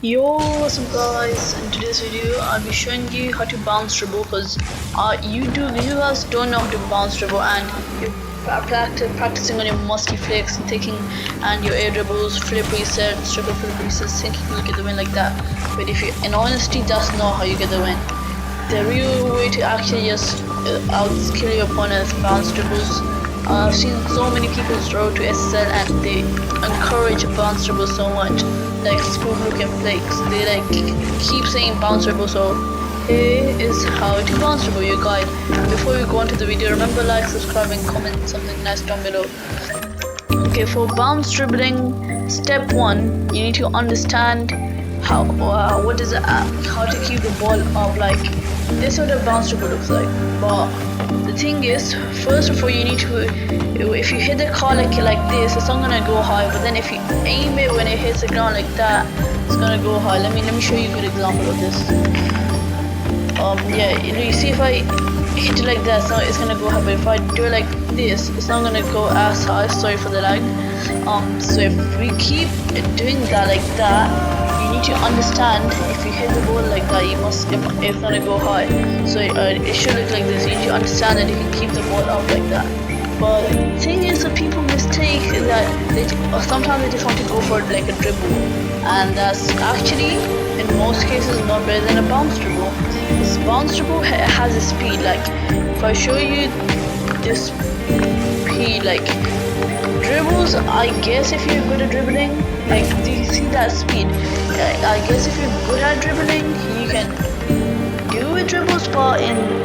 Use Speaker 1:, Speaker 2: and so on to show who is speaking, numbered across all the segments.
Speaker 1: Yo, what's up guys? In today's video I'll be showing you how to bounce dribble because you guys don't know how to bounce dribble and you're practicing on your musky flicks and thinking and your air dribbles, flip resets, triple flip resets, thinking you'll get the win like that. But if you in honesty that's not how you get the win. The real way to actually just outskill your opponent's bounce dribbles. I've seen so many people throw to SSL and they encourage bounce dribble so much, like Scoob Look and Flakes. They like keep saying bounce dribble, so here is how to bounce dribble your guide. Before we go on to the video, remember like, subscribe and comment something nice down below. Okay, for bounce dribbling, step 1, you need to understand how to keep the ball up. Like this is what a bounce dribble looks like, but the thing is, first of all, you need to, if you hit the car like this, it's not gonna go high. But then if you aim it when it hits the ground like that, it's gonna go high. Let me show you a good example of this. Yeah, you see if I hit it like that, so it's gonna go high. But if I do it like this, it's not gonna go as high. Sorry for the lag. So if we keep doing that like that, you need to understand if you hit the ball like that, it's gonna go high. So it should look like this. You need to understand that you can keep the ball up like that. But the thing is, that people mistake that sometimes they just want to go for like a dribble, and that's actually in most cases not better than a bounce dribble. This bounce dribble has a speed. Like if I show you this speed, like dribbles, I guess if you're good at dribbling, like do you see that speed? I guess if you're good at dribbling, you can do with dribbles, but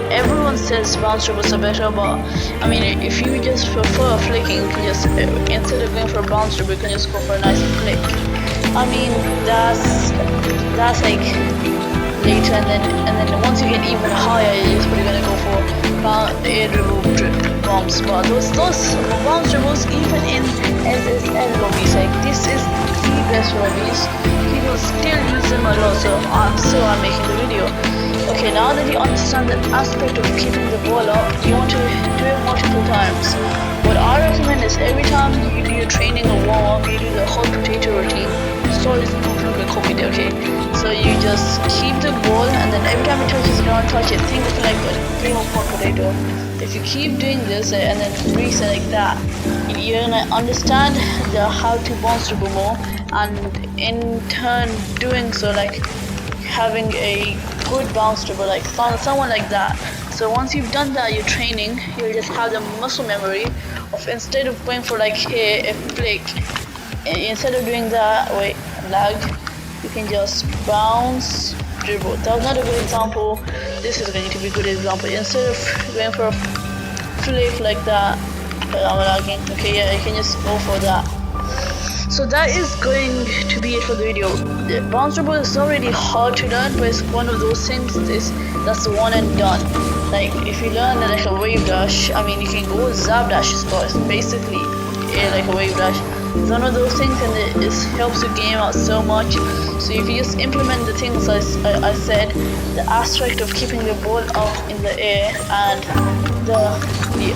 Speaker 1: everyone says bounce dribbles are better. But I mean, if you just prefer flicking, you can just instead of going for a bounce dribble, you can just go for a nice flick. I mean, that's like later, and then once you get even higher, you're probably gonna go for air dribble bombs. But those bounce dribbles, even in SSL lobbies, like this is the best lobbies. People still use them a lot, so I'm making the video. Okay, now that you understand the aspect of keeping the ball up, you want to do it multiple times. What I recommend is every time you do your training or warm up, you do the hot potato routine. Sorry, it's not going to copy there, okay? So you just keep the ball, and then every time it touches the ground, touch it. Think of it like a game of hot potato. If you keep doing this and then reset like that, you're gonna understand how to bounce dribble more, and in turn doing so, like having a good bounce dribble, like someone like that. So once you've done that, you're training, you'll just have the muscle memory of, instead of going for like here a flick, instead of doing that, lag, you can just bounce dribble. That was not a good example. This is going to be a good example. Instead of going for a flick like that, I'm lagging. Okay, yeah, you can just go for that. So that is going to be it for the video. The bounce dribble is not really hard to learn, but it's one of those things that's the one and done. Like if you learn like a wave dash, I mean you can go zap dash, but it's basically like a wave dash. It's one of those things, and it helps the game out so much. So if you just implement the things I said, the aspect of keeping the ball up in the air and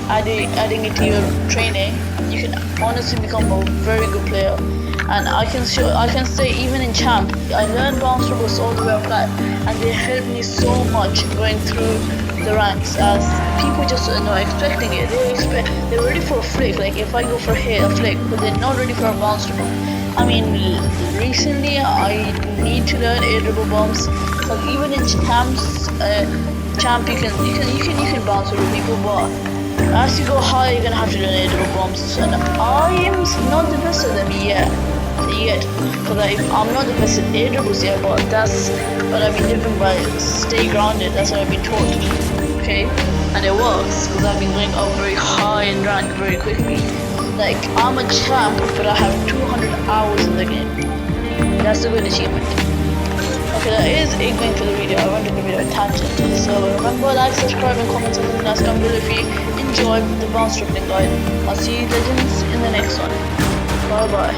Speaker 1: adding it to your training, you can honestly become a very good player. And I can say even in champ, I learned bounce dribbles all the way up flat, and they helped me so much going through the ranks, as people just are not expecting it. They're ready for a flick, like if I go for here, a flick, but they're not ready for a bounce dribble. I mean, recently I need to learn air dribble bombs, because even in champ you can bounce with people, but as you go higher, you're gonna have to learn air dribble bombs. And I am not the best at them yet, because I'm not the best at air dribbles yet, but that's what I've been living by. Stay grounded, that's what I've been taught. Okay, and it works, because I've been going up very high in rank very quickly. Like I'm a champ, but I have 200 hours in the game. That's a good achievement. Okay, that is it going for the video. I want to give it a tangent. So remember, like, subscribe, and comment something nice down below if you enjoyed the bounce dribbling guide. I'll see you legends in the next one. Bye bye.